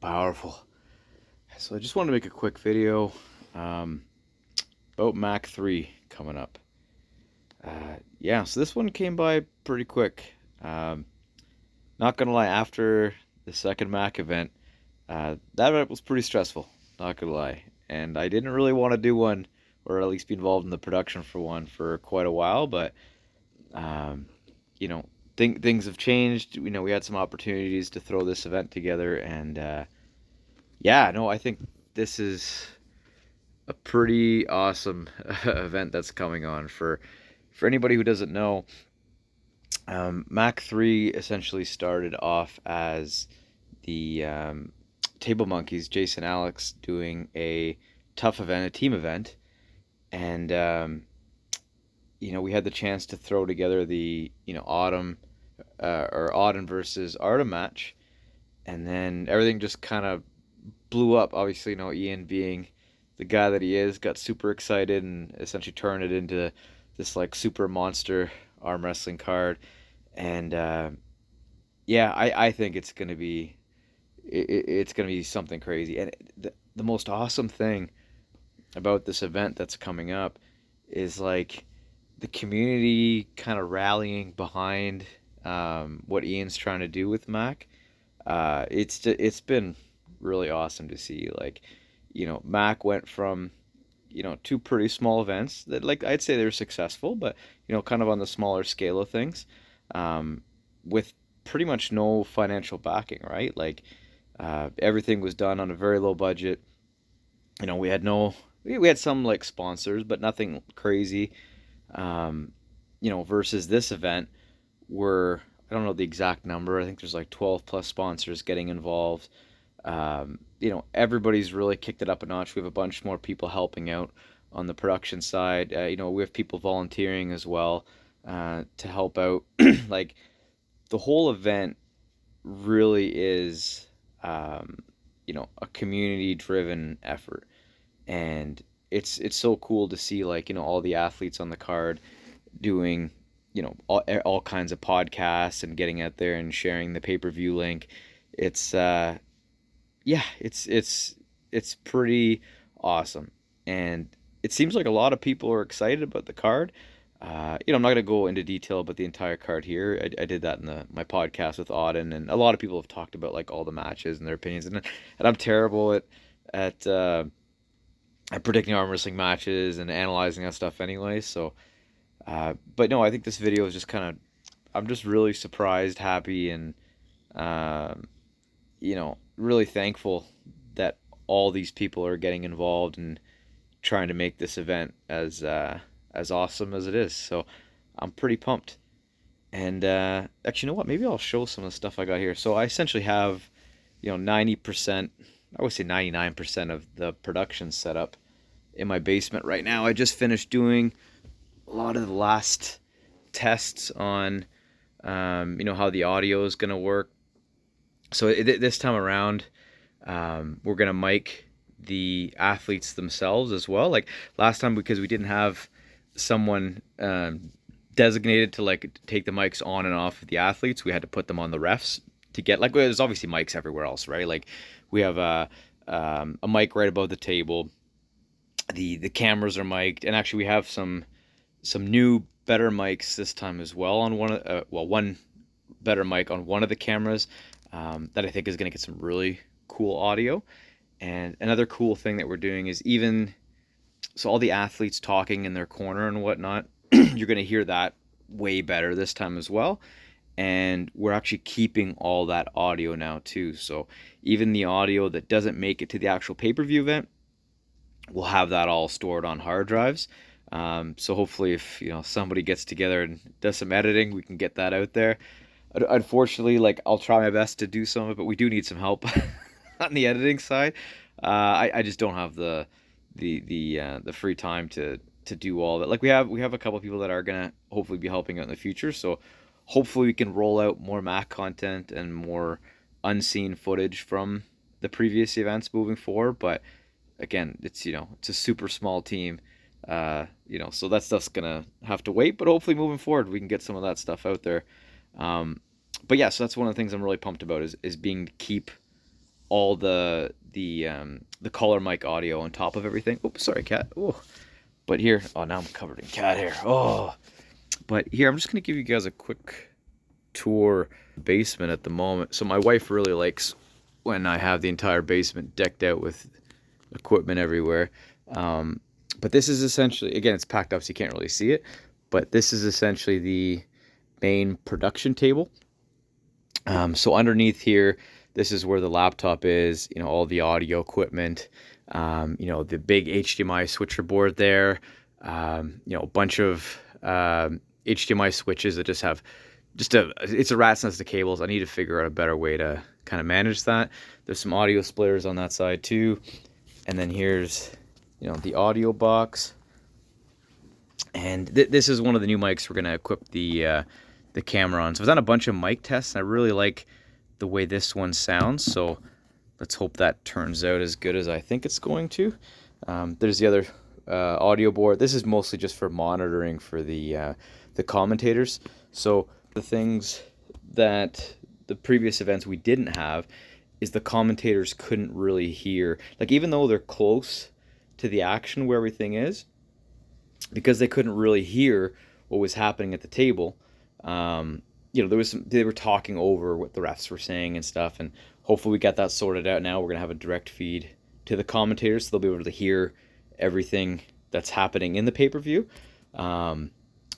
powerful. So I just wanted to make a quick video um, about Mach 3 coming up. Yeah, so this one came by pretty quick. Um, Not gonna lie, after the second Mach event, that event was pretty stressful, not gonna lie. And I didn't really want to do one, or at least be involved in the production for one for quite a while, but um, you know, things have changed. We had some opportunities to throw this event together, and yeah, no, I think this is a pretty awesome event that's coming on. For anybody who doesn't know, Mach 3 essentially started off as the Table Monkeys, Jason Alex, doing a tough event, a team event, and we had the chance to throw together the Autumn or Auden versus Artem match, and then everything just kind of blew up. Obviously, Ian being the guy that he is, got super excited and essentially turned it into this like super monster arm wrestling card. And yeah, I think it's gonna be something crazy. And the most awesome thing about this event that's coming up is like the community kind of rallying behind what Ian's trying to do with Mac. It's been really awesome to see. Like, Mac went from two pretty small events that, like, I'd say they're successful, but kind of on the smaller scale of things, um, with pretty much no financial backing, right? Like, everything was done on a very low budget. We had no, we had some like sponsors, but nothing crazy. Um, versus this event, where I don't know the exact number. I think there's like 12 plus sponsors getting involved. Everybody's really kicked it up a notch. We have a bunch more people helping out on the production side. We have people volunteering as well to help out. Like, the whole event really is, a community-driven effort, and it's so cool to see, like, all the athletes on the card doing, all kinds of podcasts and getting out there and sharing the pay-per-view link. It's yeah, it's pretty awesome, and it seems like a lot of people are excited about the card. I'm not gonna go into detail about the entire card here. I did that in my podcast with Auden, and a lot of people have talked about like all the matches and their opinions, and I'm terrible at predicting arm wrestling matches and analyzing that stuff anyway. So, but no, I think this video is just kind of, I'm just really surprised, happy, and um, really thankful that all these people are getting involved and trying to make this event as awesome as it is. So I'm pretty pumped. And actually, you know what? Maybe I'll show some of the stuff I got here. So I essentially have, 90%, I would say 99% of the production set up in my basement right now. I just finished doing a lot of the last tests on, how the audio is going to work. So this time around, we're gonna mic the athletes themselves as well. Like last time, because we didn't have someone designated to like take the mics on and off of the athletes, we had to put them on the refs to get, like, there's obviously mics everywhere else, right? Like we have a mic right above the table. The cameras are mic'd, and actually we have some new better mics this time as well on one better mic on one of the cameras, that I think is going to get some really cool audio. And another cool thing that we're doing is, even so, all the athletes talking in their corner and whatnot, you're going to hear that way better this time as well. And we're actually keeping all that audio now too. So even the audio that doesn't make it to the actual pay-per-view event, we'll have that all stored on hard drives. So hopefully, if somebody gets together and does some editing, we can get that out there. Unfortunately, like, I'll try my best to do some of it, but we do need some help on the editing side. I just don't have the free time to do all of it. Like, we have a couple of people that are gonna hopefully be helping out in the future. So hopefully we can roll out more Mac content and more unseen footage from the previous events moving forward. But again, it's a super small team. So that stuff's gonna have to wait. But hopefully moving forward, we can get some of that stuff out there. But yeah, so that's one of the things I'm really pumped about is being to keep all the collar mic audio on top of everything. Oops, sorry, cat. Oh, but here, oh, now I'm covered in cat hair. Oh, but here I'm just gonna give you guys a quick tour basement at the moment. So my wife really likes when I have the entire basement decked out with equipment everywhere. But this is essentially, again, it's packed up so you can't really see it, but this is essentially the main production table. So underneath here, this is where the laptop is, you know, all the audio equipment, you know, the big HDMI switcher board there, you know, a bunch of HDMI switches that just have it's a rat's nest of cables. I need to figure out a better way to kind of manage that. There's some audio splitters on that side too. And then here's, you know, the audio box. And this is one of the new mics we're going to equip the camera on. So I've done a bunch of mic tests, and I really like the way this one sounds. So let's hope that turns out as good as I think it's going to. There's the other audio board. This is mostly just for monitoring for the commentators. So the things that the previous events we didn't have is the commentators couldn't really hear. Like, even though they're close to the action where everything is, because they couldn't really hear what was happening at the table, you know, they were talking over what the refs were saying and stuff, and hopefully we got that sorted out now. We're going to have a direct feed to the commentators, so they'll be able to hear everything that's happening in the pay-per-view.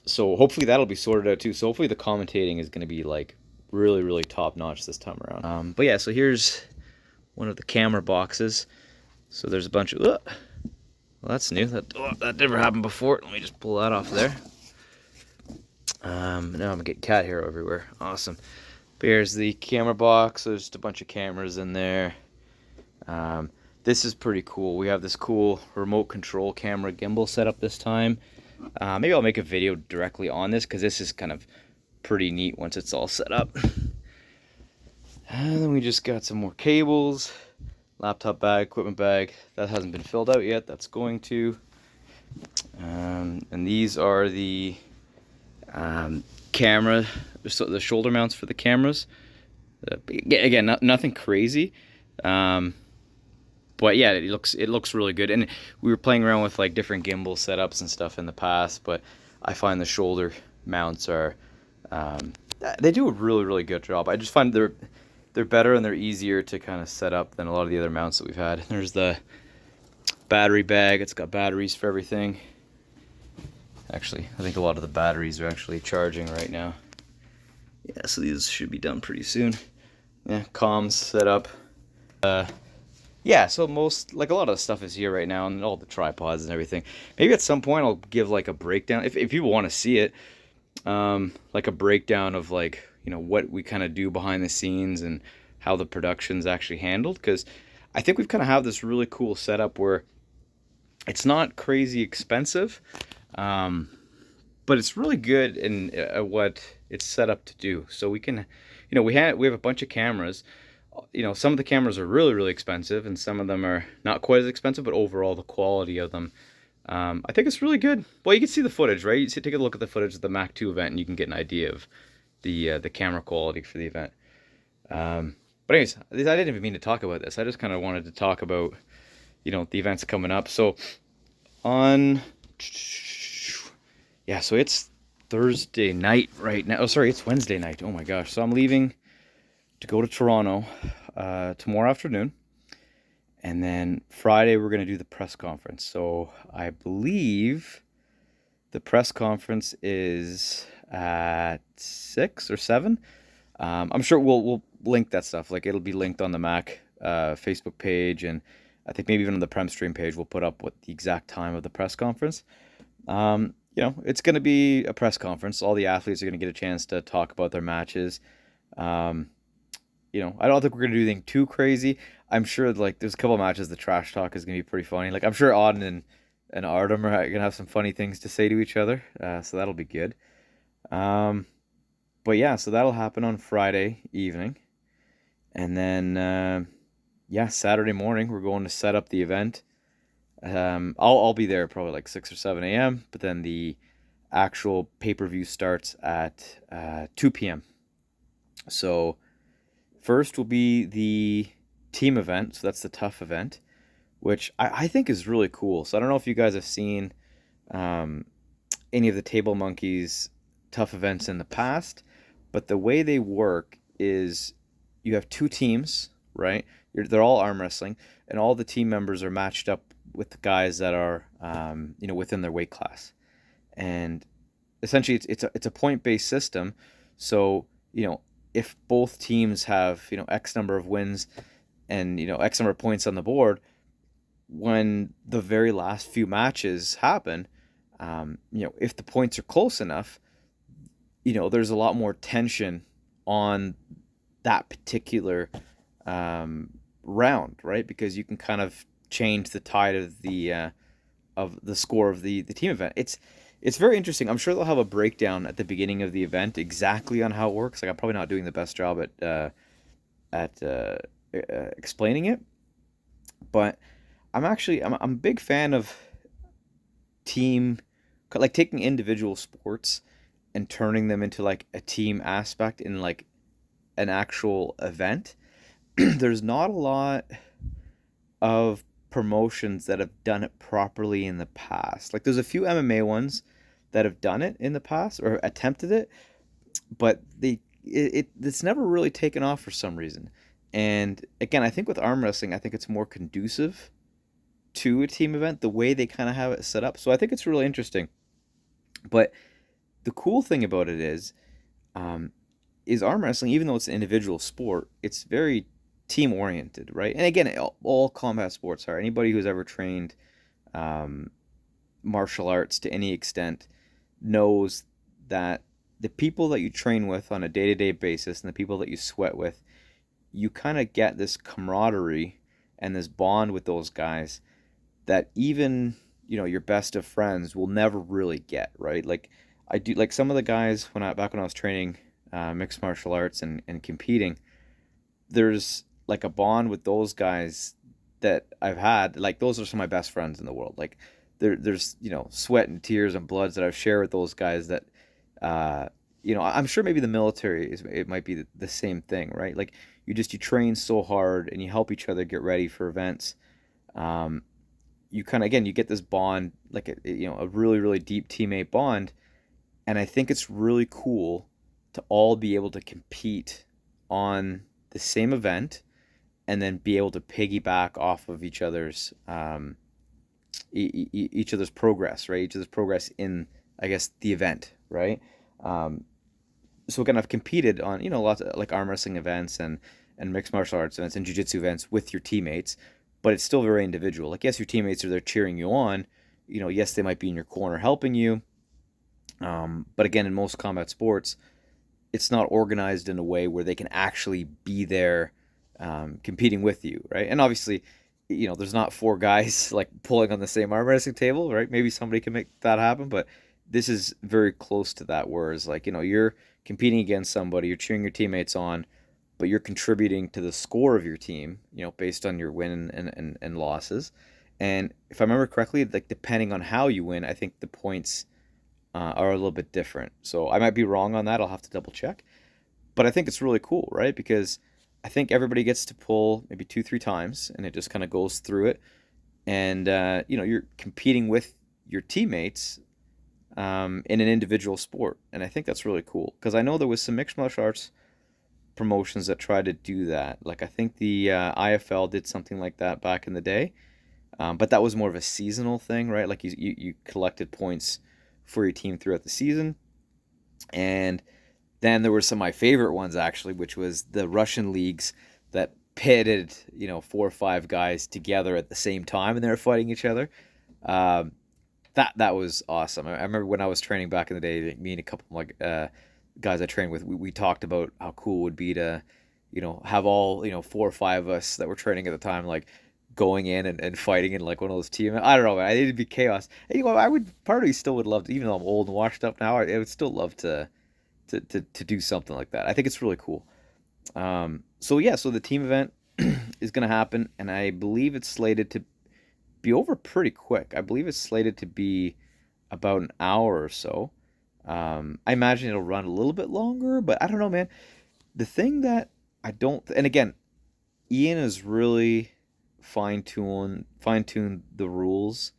So hopefully that'll be sorted out too. So hopefully the commentating is going to be like really, really top notch this time around. But yeah, so here's one of the camera boxes. So there's a bunch of, well, that's new. That never happened before. Let me just pull that off there. Now I'm gonna get cat hair everywhere. Awesome. But here's the camera box. There's just a bunch of cameras in there. This is pretty cool. We have this cool remote control camera gimbal set up this time. Maybe I'll make a video directly on this, because this is kind of pretty neat once it's all set up. And then we just got some more cables, laptop bag, equipment bag. That hasn't been filled out yet. That's going to. And these are the camera, so the shoulder mounts for the cameras. Again, nothing crazy. But yeah, it looks really good. And we were playing around with like different gimbal setups and stuff in the past, but I find the shoulder mounts are they do a really, really good job. I just find they're better and they're easier to kind of set up than a lot of the other mounts that we've had. There's the battery bag. It's got batteries for everything. Actually, I think a lot of the batteries are actually charging right now. Yeah, so these should be done pretty soon. Yeah, comms set up. Yeah, so a lot of the stuff is here right now, and all the tripods and everything. Maybe at some point I'll give like a breakdown, if people want to see it, like a breakdown of like, you know, what we kind of do behind the scenes and how the production's actually handled, because I think we've kind of have this really cool setup where it's not crazy expensive, but it's really good in what it's set up to do. So we can, you know, we have a bunch of cameras. You know, some of the cameras are really, really expensive, and some of them are not quite as expensive, but overall the quality of them, I think it's really good. Well, you can see the footage, right? Take a look at the footage of the Mac 2 event, and you can get an idea of the camera quality for the event. But anyways, I didn't even mean to talk about this. I just kind of wanted to talk about, you know, the events coming up. So so it's Thursday night right now. Oh, sorry, it's Wednesday night. Oh my gosh. So I'm leaving to go to Toronto tomorrow afternoon, and then Friday we're going to do the press conference. So I believe the press conference is at 6 or 7. I'm sure we'll link that stuff. Like, it'll be linked on the Mac Facebook page, and I think maybe even on the Prem Stream page we'll put up what the exact time of the press conference. You know, it's going to be a press conference. All the athletes are going to get a chance to talk about their matches. You know, I don't think we're going to do anything too crazy. I'm sure, like, there's a couple of matches the trash talk is going to be pretty funny. Like, I'm sure Auden and Artem are going to have some funny things to say to each other. So that'll be good. But yeah, so that'll happen on Friday evening. And then, Saturday morning, we're going to set up the event. I'll be there probably like 6 or 7 a.m. But then the actual pay-per-view starts at 2 p.m. So first will be the team event, so that's the tough event, which I think is really cool. So I don't know if you guys have seen um, any of the Table Monkeys tough events in the past, but the way they work is you have two teams, right? They're all arm wrestling, and all the team members are matched up with the guys that are, within their weight class. And essentially, it's a point based system. So if both teams have X number of wins and X number of points on the board, when the very last few matches happen, if the points are close enough, there's a lot more tension on that particular round, right? Because you can kind of change the tide of the score of the team event. It's very interesting. I'm sure they'll have a breakdown at the beginning of the event exactly on how it works. Like I'm probably not doing the best job at explaining it, but I'm a big fan of team, like taking individual sports and turning them into like a team aspect in like an actual event. There's not a lot of promotions that have done it properly in the past. Like there's a few MMA ones that have done it in the past or attempted it, but it's never really taken off for some reason. And again, I think with arm wrestling, I think it's more conducive to a team event the way they kind of have it set up. So I think it's really interesting. But the cool thing about it um, is arm wrestling, even though it's an individual sport, it's very team oriented, right? And again, all combat sports are. Anybody who's ever trained um, martial arts to any extent knows that the people that you train with on a day to day basis and the people that you sweat with, you kind of get this camaraderie and this bond with those guys that even your best of friends will never really get, right? Like I do, like some of the guys back when I was training mixed martial arts and competing, there's like a bond with those guys that I've had. Like those are some of my best friends in the world. Like there's sweat and tears and bloods that I've shared with those guys that uh, I'm sure maybe the military it might be the same thing, right? Like you train so hard and you help each other get ready for events. Um, you kind of again you get this bond like a really really deep teammate bond, and I think it's really cool to all be able to compete on the same event and then be able to piggyback off of each other's progress, right? Each other's progress in, I guess, the event, right? Um, so again, I've competed on lots of like arm wrestling events and mixed martial arts events and jiu-jitsu events with your teammates, but it's still very individual. Like yes, your teammates are there cheering you on. Yes, they might be in your corner helping you. But again, in most combat sports, it's not organized in a way where they can actually be there competing with you, right? And obviously, there's not four guys like pulling on the same arm wrestling table, right? Maybe somebody can make that happen, but this is very close to that. Whereas, like, you're competing against somebody, you're cheering your teammates on, but you're contributing to the score of your team, based on your win and losses. And if I remember correctly, like depending on how you win, I think the points are a little bit different. So I might be wrong on that. I'll have to double check. But I think it's really cool, right? Because I think everybody gets to pull maybe two, three times, and it just kind of goes through it. And you're competing with your teammates in an individual sport, and I think that's really cool. Because I know there was some mixed martial arts promotions that tried to do that. Like I think the IFL did something like that back in the day, but that was more of a seasonal thing, right? Like you collected points for your team throughout the season, and then there were some of my favorite ones actually, which was the Russian leagues that pitted, four or five guys together at the same time and they were fighting each other. Um, that was awesome. I remember when I was training back in the day, like, me and a couple of my guys I trained with, we talked about how cool it would be to, have all, four or five of us that were training at the time, like going in and fighting in like one of those teams. I don't know, man. It'd be chaos. And, I would, part of me still would love to, even though I'm old and washed up now, I would still love to do something like that. I think it's really cool. So yeah, so the team event is going to happen, and I believe it's slated to be over pretty quick. I believe it's slated to be about an hour or so. I imagine it'll run a little bit longer, but I don't know, man. The thing that I don't, and again, Ian has really fine tuned the rules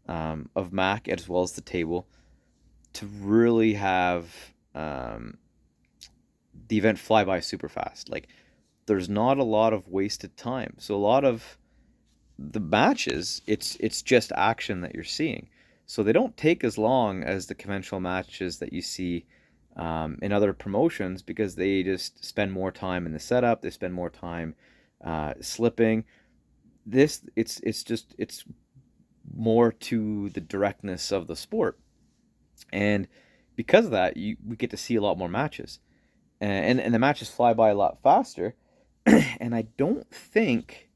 of Mac as well as the table to really have the event fly by super fast. Like there's not a lot of wasted time. So a lot of the matches, it's just action that you're seeing. So they don't take as long as the conventional matches that you see in other promotions because they just spend more time in the setup. They spend more time slipping. This it's more to the directness of the sport, and because of that, we get to see a lot more matches, and the matches fly by a lot faster. And I don't think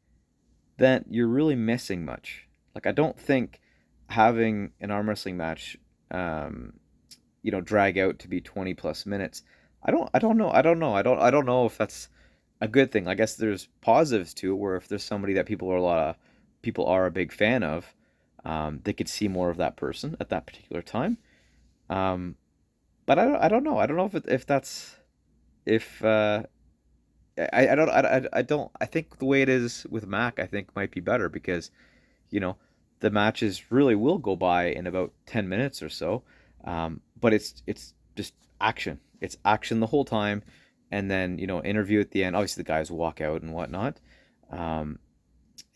that you're really missing much. Like I don't think having an arm wrestling match, um, drag out to be 20 plus minutes. I don't know if that's a good thing. I guess there's positives to it, where if there's somebody that people are a big fan of, they could see more of that person at that particular time. Um, but I don't know. I don't know if that's if I don't I think the way it is with Mac I think might be better because you know the matches really will go by in about 10 minutes or so, but it's just action. It's action the whole time, and then interview at the end. Obviously the guys walk out and whatnot, um,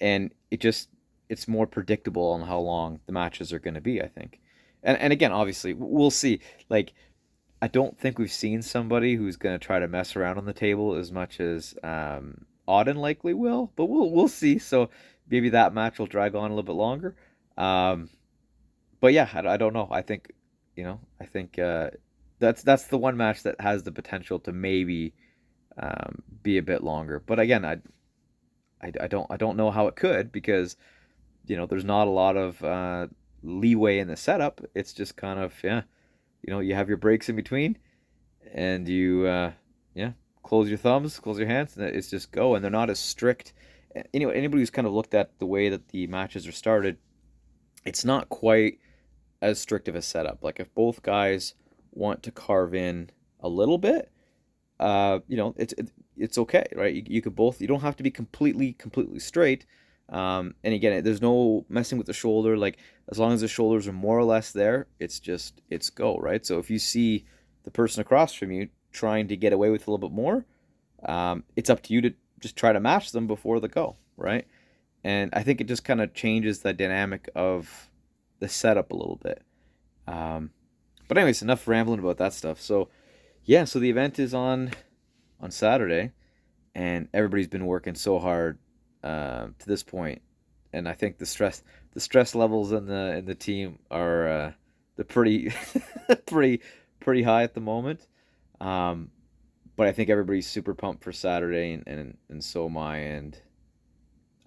and it's more predictable on how long the matches are going to be, I think. And again, obviously we'll see. Like I don't think we've seen somebody who's going to try to mess around on the table as much as Auden likely will, but we'll see. So maybe that match will drag on a little bit longer. Um, but yeah, I don't know. I think that's the one match that has the potential to maybe be a bit longer. But again, I don't know how it could because there's not a lot of leeway in the setup. It's just kind of yeah, you have your breaks in between, and you yeah, close your thumbs, close your hands, and it's just go. And they're not as strict. Anybody who's kind of looked at the way that the matches are started, it's not quite as strict of a setup. Like if both guys want to carve in a little bit, it's okay, right? You could both. You don't have to be completely straight. And again, there's no messing with the shoulder. Like as long as the shoulders are more or less there, it's go, right? So if you see the person across from you trying to get away with a little bit more, it's up to you to just try to match them before the go, right? And I think it just kind of changes the dynamic of the setup a little bit. Um, but anyways, enough rambling about that stuff. So yeah, so the event is on Saturday, and everybody's been working so hard to this point, and I think the stress levels in the team are they're pretty pretty pretty high at the moment. Um, but I think everybody's super pumped for Saturday, and so am I, and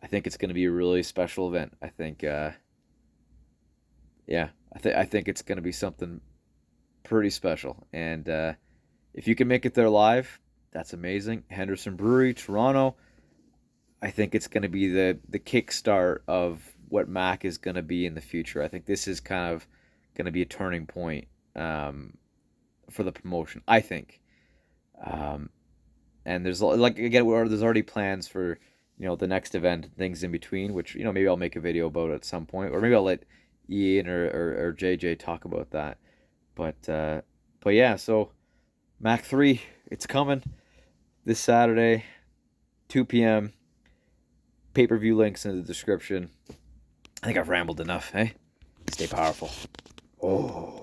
I think it's going to be a really special event. I think yeah, I think it's going to be something pretty special, and if you can make it there live, that's amazing. Henderson Brewery, Toronto. I think it's going to be the kickstart of what Mac is going to be in the future. I think this is kind of going to be a turning point for the promotion. I think, um, and there's like again, there's already plans for the next event and things in between, which maybe I'll make a video about at some point, or maybe I'll let Ian or JJ talk about that. But but yeah, so Mac 3, it's coming this Saturday, 2 p.m. Pay-per-view links in the description. I think I've rambled enough, hey? Stay powerful. Oh.